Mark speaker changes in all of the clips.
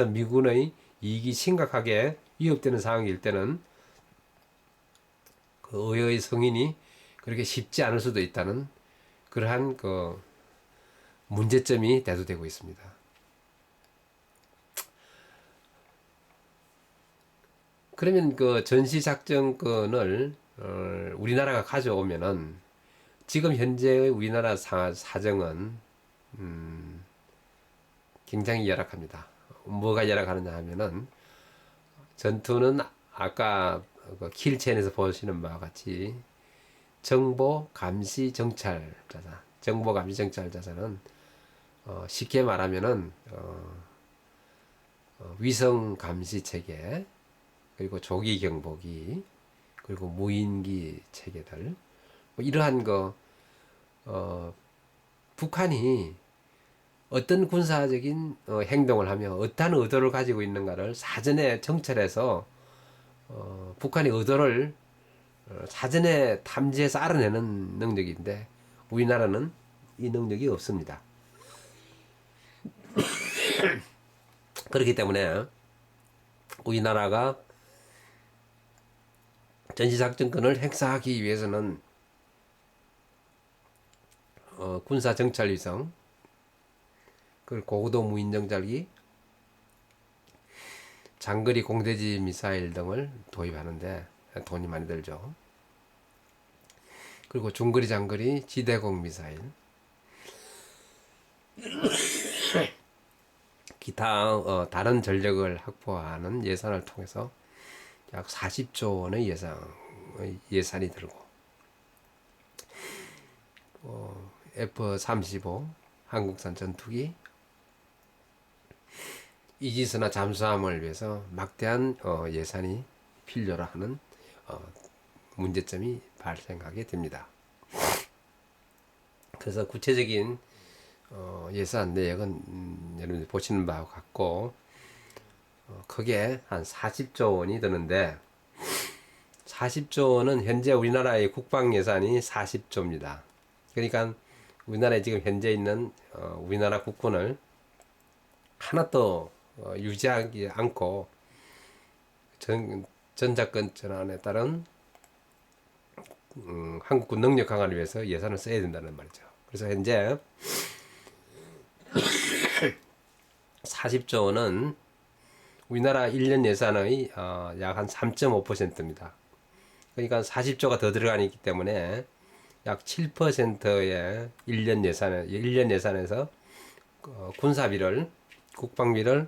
Speaker 1: 미군의 이익이 심각하게 위협되는 상황일 때는 그 의회의 승인이 그렇게 쉽지 않을 수도 있다는 그러한 그 문제점이 대두되고 있습니다. 그러면 그 전시작전권을 우리나라가 가져오면은 지금 현재의 우리나라 사정은 굉장히 열악합니다. 뭐가 열악하느냐 하면은 전투는 아까 그 킬첸에서 보시는 바와 같이 정보 감시 정찰 자산, 정보 감시 정찰 자산은 쉽게 말하면은 위성 감시 체계, 그리고 조기 경보기, 그리고 무인기 체계들, 뭐 이러한 거 북한이 어떤 군사적인 행동을 하며 어떠한 의도를 가지고 있는가를 사전에 정찰해서 북한의 의도를 사전에 탐지해서 알아내는 능력인데 우리나라는 이 능력이 없습니다. 그렇기 때문에 우리나라가 전시작전권을 행사하기 위해서는 군사 정찰 위성, 그리고 고고도 무인 정찰기, 장거리 공대지 미사일 등을 도입하는데 돈이 많이 들죠. 그리고 중거리 장거리 지대공 미사일, 기타 다른 전력을 확보하는 예산을 통해서 약 40조 원의 예산이 들고 F-35 한국산 전투기, 이지스나 잠수함을 위해서 막대한 예산이 필요로 하는 문제점이 발생하게 됩니다. 그래서 구체적인 예산 내역은 여러분들 보시는 바와 같고 크게 한 40조 원이 드는데 40조 원은 현재 우리나라의 국방 예산이 40조입니다. 그러니까 우리나라에 지금 현재 있는 우리나라 국군을 하나도 유지하지 않고 전작권 전환에 따른 한국군 능력 강화를 위해서 예산을 써야 된다는 말이죠. 그래서 현재 40조 원은 우리나라 1년 예산의 약 한 3.5%입니다. 그러니까 40조가 더 들어가기 때문에 약 7%의 1년 예산에서 군사비를, 국방비를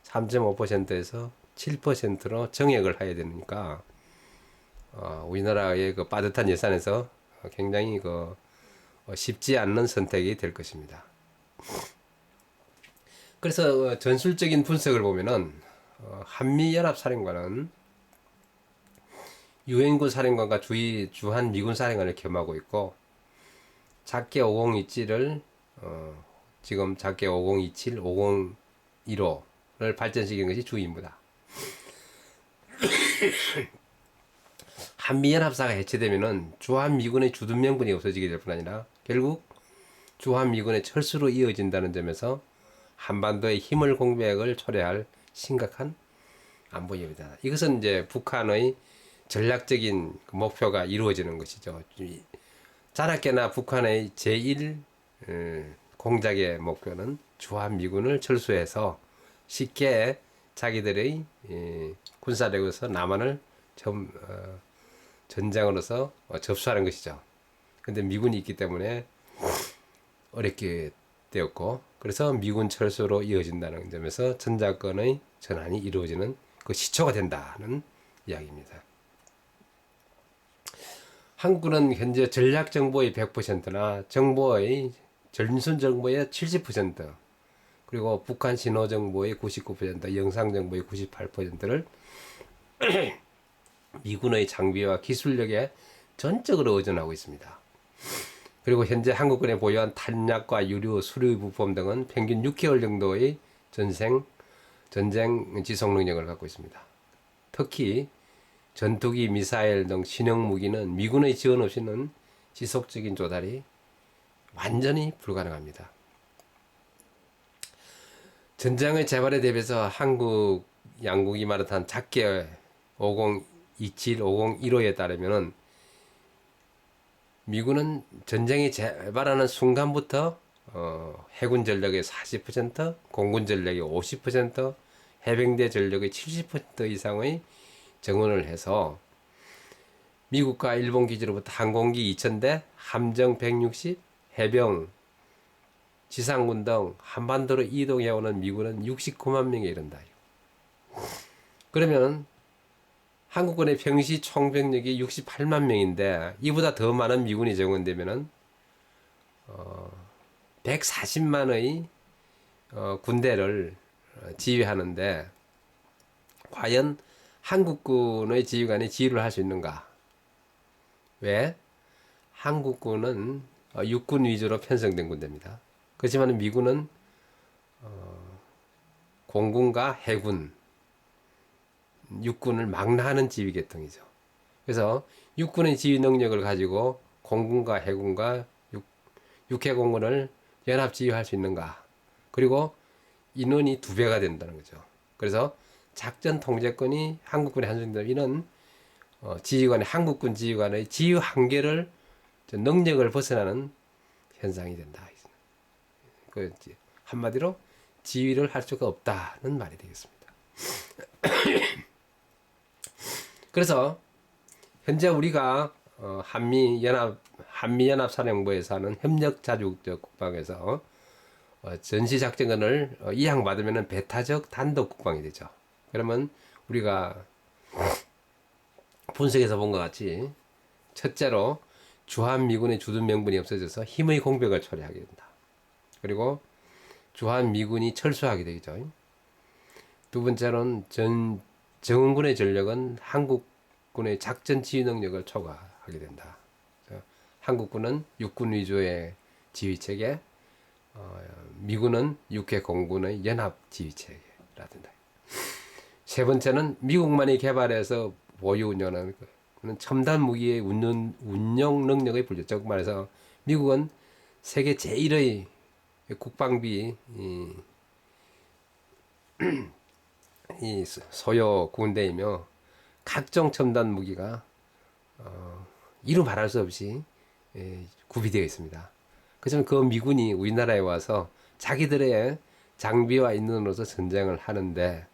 Speaker 1: 3.5%에서 7%로 정액을 해야 되니까 우리나라의 그 빠듯한 예산에서 굉장히 쉽지 않는 선택이 될 것입니다. 그래서 전술적인 분석을 보면은 한미연합사령관은 유엔군 사령관과 주한 미군 사령관을 겸하고 있고 작게 5027을 지금 작게 5027, 5015를 발전시킨 것이 주입니다. 한미연합사가 해체되면은 주한미군의 주둔명분이 없어지게 될 뿐 아니라 결국 주한미군의 철수로 이어진다는 점에서 한반도의 힘을 공백을 초래할 심각한 안보 위협이다. 이것은 이제 북한의 전략적인 목표가 이루어지는 것이죠. 자나깨나 북한의 제1 공작의 목표는 주한미군을 철수해서 쉽게 자기들의 군사력에서 남한을 전장으로서 접수하는 것이죠. 근데 미군이 있기 때문에 어렵게 되었고, 그래서 미군 철수로 이어진다는 점에서 전작권의 전환이 이루어지는 그 시초가 된다는 이야기입니다. 한국은 현재 전략 정보의 100%나 전순 정보의 70%, 그리고 북한 신호 정보의 99%, 영상 정보의 98%를 미군의 장비와 기술력에 전적으로 의존하고 있습니다. 그리고 현재 한국군에 보유한 탄약과 유류, 수류 부품 등은 평균 6개월 정도의 전쟁 지속 능력을 갖고 있습니다. 특히 전투기, 미사일 등 신형 무기는 미군의 지원 없이는 지속적인 조달이 완전히 불가능합니다. 전쟁의 재발에 대비해서 한국 양국이 말한 작계 5027, 5015에 따르면은 미군은 전쟁이 재발하는 순간부터 해군 전력의 40%, 공군 전력의 50%, 해병대 전력의 70% 이상의 정원을 해서 미국과 일본 기지로부터 항공기 2,000대, 함정 160, 해병, 지상군 등 한반도로 이동해오는 미군은 69만 명에 이른다. 그러면 한국군의 평시 총병력이 68만 명인데 이보다 더 많은 미군이 정원되면은 140만의 군대를 지휘하는데 과연 한국군의 지휘관이 지휘를 할 수 있는가? 왜? 한국군은 육군 위주로 편성된 군대입니다. 그렇지만 미군은 공군과 해군, 육군을 망라하는 지휘 계통이죠. 그래서 육군의 지휘 능력을 가지고 공군과 해군과 육해공군을 연합 지휘할 수 있는가? 그리고 인원이 2배가 된다는 거죠. 그래서 작전 통제권이 한국군에 한정된다면 이는 지휘관의 한국군 지휘관의 지휘 한계를 능력을 벗어나는 현상이 된다. 그 한마디로 지휘를 할 수가 없다는 말이 되겠습니다. 그래서 현재 우리가 한미연합사령부에서 하는 협력자주국적 국방에서 전시작전권을 이양받으면 배타적 단독 국방이 되죠. 그러면 우리가 분석에서 본 것 같이 첫째로 주한미군의 주둔 명분이 없어져서 힘의 공백을 초래하게 된다. 그리고 주한미군이 철수하게 되죠. 두 번째로는 정원군의 전력은 한국군의 작전 지휘 능력을 초과하게 된다. 한국군은 육군 위주의 지휘 체계, 미군은 육해 공군의 연합 지휘 체계라든가. 세 번째는 미국만이 개발해서 보유 운영하는 첨단 무기의 운용 능력의 불足. 즉 말해서 미국은 세계 제1의 국방비 이 소요 군대이며 각종 첨단 무기가 이루 말할 수 없이 구비되어 있습니다. 그렇지만 그 미군이 우리나라에 와서 자기들의 장비와 인원으로서 전쟁을 하는데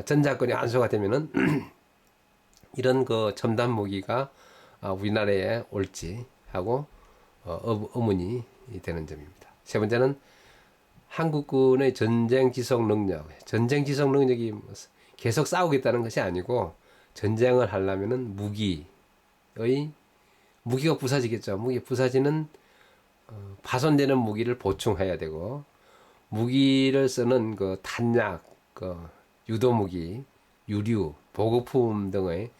Speaker 1: 전자권이 완수가 되면은 이런 그 첨단 무기가 우리나라에 올지 하고 의문이 되는 점입니다. 세 번째는 한국군의 전쟁 지속 능력, 전쟁 지속 능력이 계속 싸우겠다는 것이 아니고 전쟁을 하려면은 무기가 부서지겠죠. 무기 부서지는 파손되는 무기를 보충해야 되고 무기를 쓰는 그 탄약, 그 유도 무기, 유류, 보급품 등의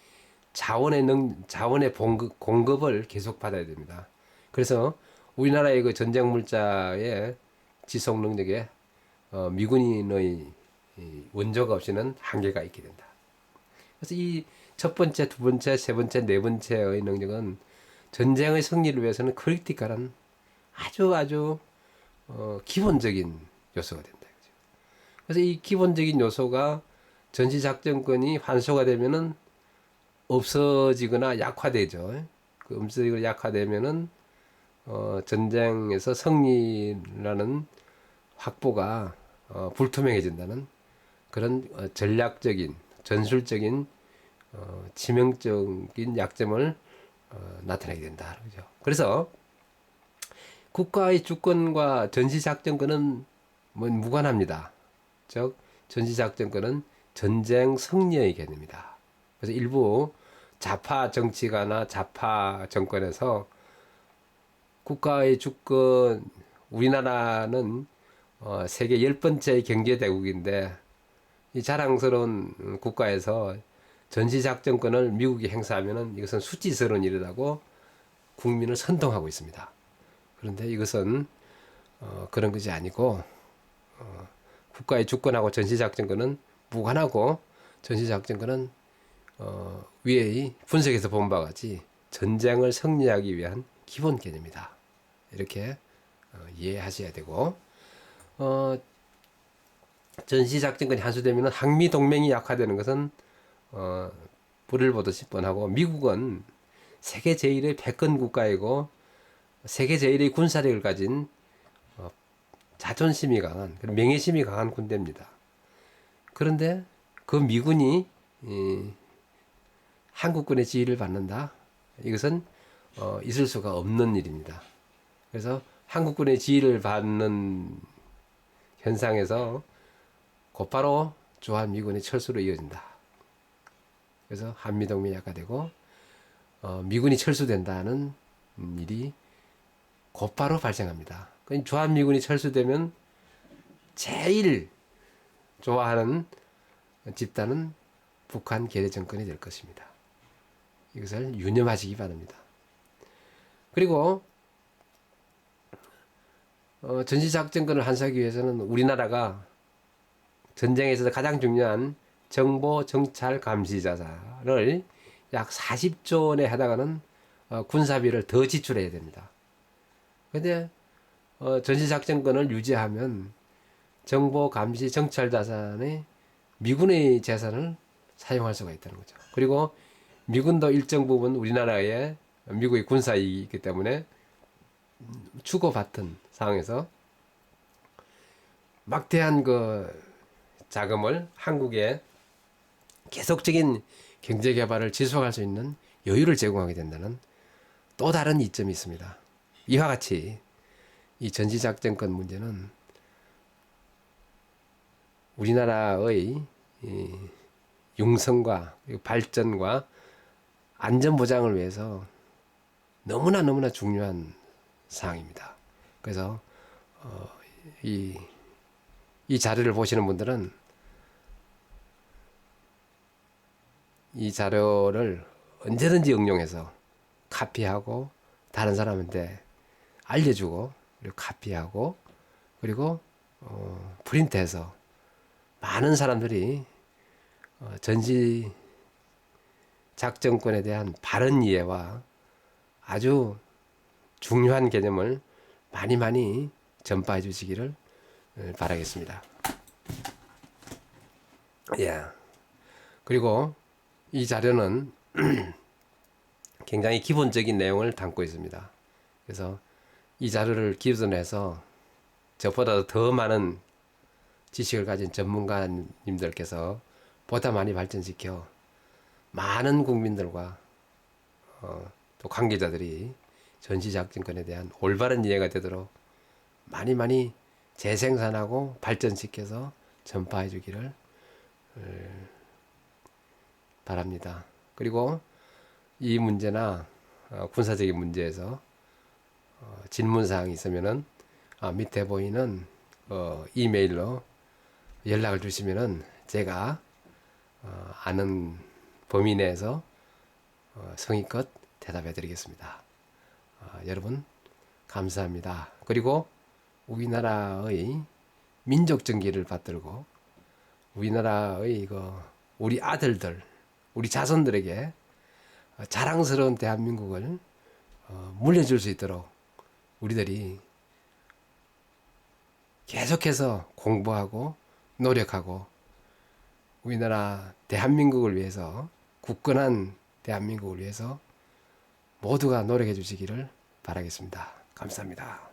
Speaker 1: 자원의 공급을 계속 받아야 됩니다. 그래서 우리나라의 그 전쟁 물자의 지속 능력에 미군의 원조가 없이는 한계가 있게 된다. 그래서 이 첫 번째, 두 번째, 세 번째, 네 번째의 능력은 전쟁의 승리를 위해서는 크리티컬한 아주 기본적인 요소가 된다. 그래서 이 기본적인 요소가 전시작전권이 환수가 되면은 없어지거나 약화되죠. 그 없어지거나 약화되면은 전쟁에서 승리라는 확보가 불투명해진다는 그런 전략적인 전술적인 치명적인 약점을 나타내게 된다. 그죠? 그래서 국가의 주권과 전시작전권은 무관합니다. 즉 전시작전권은 전쟁 승리의 개념이다. 그래서 일부 좌파 정치가나 좌파 정권에서 국가의 주권, 우리나라는 세계 10번째 경제대국인데 이 자랑스러운 국가에서 전시작전권을 미국이 행사하면 이것은 수치스러운 일이라고 국민을 선동하고 있습니다. 그런데 이것은 그런 것이 아니고 국가의 주권하고 전시작전권은 무관하고 전시작전권은 위의 분석에서 본 바와 같이 전쟁을 승리하기 위한 기본 개념이다. 이렇게 이해하셔야 되고 전시작전권이 환수되면 한미 동맹이 약화되는 것은 불을 보듯이 뻔하고, 미국은 세계 제1의 패권 국가이고 세계 제1의 군사력을 가진 자존심이 강한, 명예심이 강한 군대입니다. 그런데 그 미군이 한국군의 지휘를 받는다? 이것은 있을 수가 없는 일입니다. 그래서 한국군의 지휘를 받는 현상에서 곧바로 주한미군의 철수로 이어진다. 그래서 한미동맹이 약화되고 미군이 철수된다는 일이 곧바로 발생합니다. 주한미군이 철수되면 제일 좋아하는 집단은 북한 괴뢰정권이 될 것입니다. 이것을 유념하시기 바랍니다. 그리고 전시작전권을 환수하기 위해서는 우리나라가 전쟁에 있어서 가장 중요한 정보 정찰 감시 자산을 약 40조 원에 해당하는 군사비를 더 지출해야 됩니다. 근데 전시작전권을 유지하면 정보 감시 정찰 자산의 미군의 재산을 사용할 수가 있다는 거죠. 그리고 미군도 일정 부분 우리나라의 미국의 군사이기 때문에 주고받은 상황에서 막대한 그 자금을 한국에 계속적인 경제 개발을 지속할 수 있는 여유를 제공하게 된다는 또 다른 이점이 있습니다. 이와 같이 이 전시작전권 문제는 우리나라의 융성과 발전과 안전 보장을 위해서 너무나 중요한 사항입니다. 그래서 이 자료를 보시는 분들은 이 자료를 언제든지 응용해서 카피하고 다른 사람한테 알려주고, 그리고 카피하고, 그리고 프린트해서 많은 사람들이 전시 작전권에 대한 바른 이해와 아주 중요한 개념을 많이 전파해 주시기를 바라겠습니다. 예. 그리고 이 자료는 굉장히 기본적인 내용을 담고 있습니다. 그래서 이 자료를 기준해서 저보다 더 많은 지식을 가진 전문가님들께서 보다 많이 발전시켜 많은 국민들과 또 관계자들이 전시작전권에 대한 올바른 이해가 되도록 많이 재생산하고 발전시켜서 전파해 주기를 바랍니다. 그리고 이 문제나 군사적인 문제에서 질문사항이 있으면은 밑에 보이는 이메일로 연락을 주시면은 제가 아는 범위 내에서 성의껏 대답해 드리겠습니다. 여러분 감사합니다. 그리고 우리나라의 민족 정기를 받들고 우리나라의 우리 아들들, 우리 자손들에게 자랑스러운 대한민국을 물려줄 수 있도록 우리들이 계속해서 공부하고 노력하고 우리나라 대한민국을 위해서, 굳건한 대한민국을 위해서 모두가 노력해 주시기를 바라겠습니다. 감사합니다.